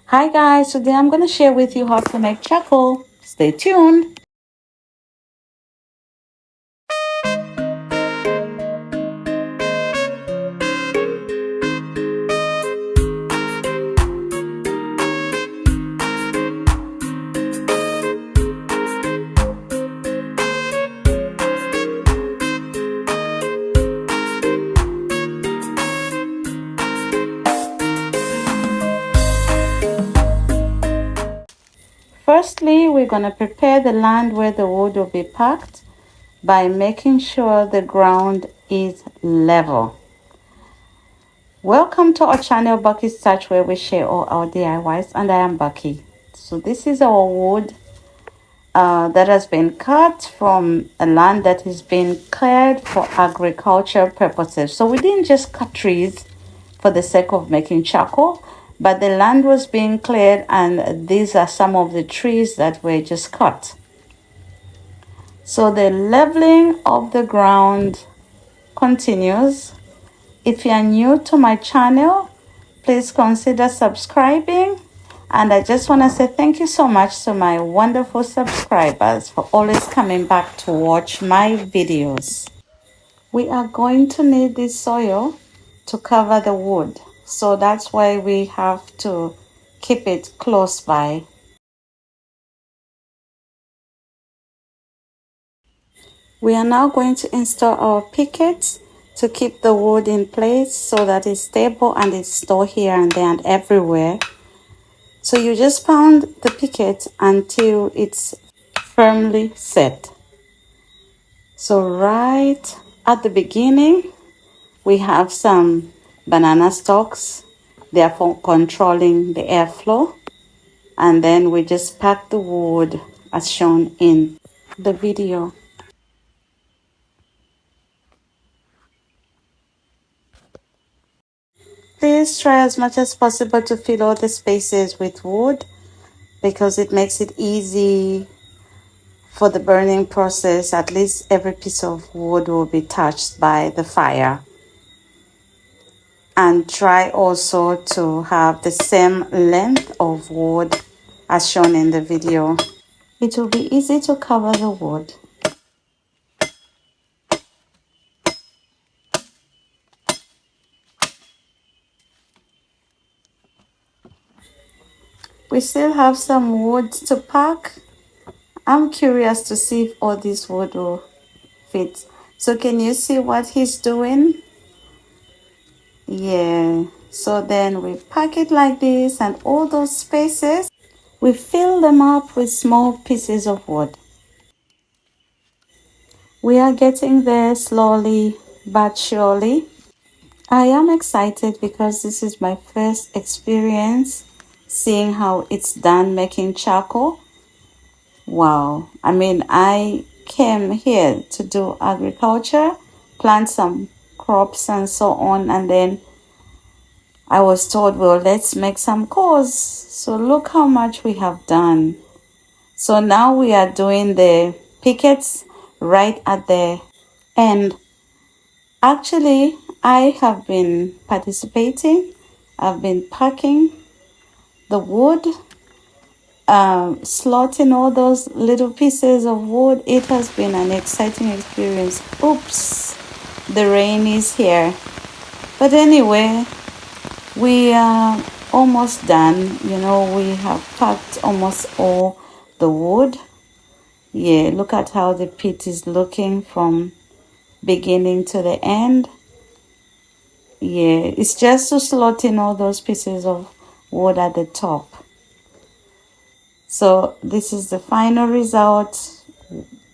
Hi guys, today I'm going to share with you how to make charcoal. Stay tuned. Firstly, we're going to prepare the land where the wood will be packed by making sure the ground is level. Welcome to our channel Bucky's Touch, where we share all our DIYs, and I am Bucky. So this is our wood that has been cut from a land that has been cleared for agriculture purposes. So we didn't just cut trees for the sake of making charcoal, but the land was being cleared, and these are some of the trees that were just cut. So the leveling of the ground continues. If you are new to my channel, please consider subscribing. And I just want to say thank you so much to my wonderful subscribers for always coming back to watch my videos. We are going to need this soil to cover the wood. So that's why we have to keep it close by. We are now going to install our pickets to keep the wood in place so that it's stable and it's stored here and there and everywhere. So you just pound the picket until it's firmly set. So right at the beginning, we have some banana stalks. They are for controlling the airflow. And then we just pack the wood as shown in the video. Please try as much as possible to fill all the spaces with wood because it makes it easy for the burning process. At least every piece of wood will be touched by the fire. And try also to have the same length of wood as shown in the video. It will be easy to cover the wood. We still have some wood to pack. I'm curious to see if all this wood will fit. So can you see what he's doing? Yeah. So then we pack it like this, and all those spaces, we fill them up with small pieces of wood. We are getting there slowly but surely. I am excited because this is my first experience seeing how it's done making charcoal. Wow. I mean, I came here to do agriculture, plant some crops and so on, and then I was told, well, let's make some coals. So look how much we have done. So now we are doing the pickets right at the end. Actually, I have been participating. I've been packing the wood, slotting all those little pieces of wood. It has been an exciting experience. Oops, the rain is here. But anyway, we are almost done. You know, we have packed almost all the wood. Yeah, look at how the pit is looking from beginning to the end. Yeah, it's just to slot in all those pieces of wood at the top. So this is the final result.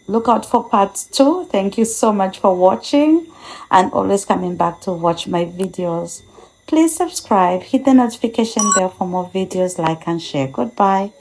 Look out for part 2. Thank you so much for watching and always coming back to watch my videos. Please subscribe, hit the notification bell for more videos, like and share. Goodbye.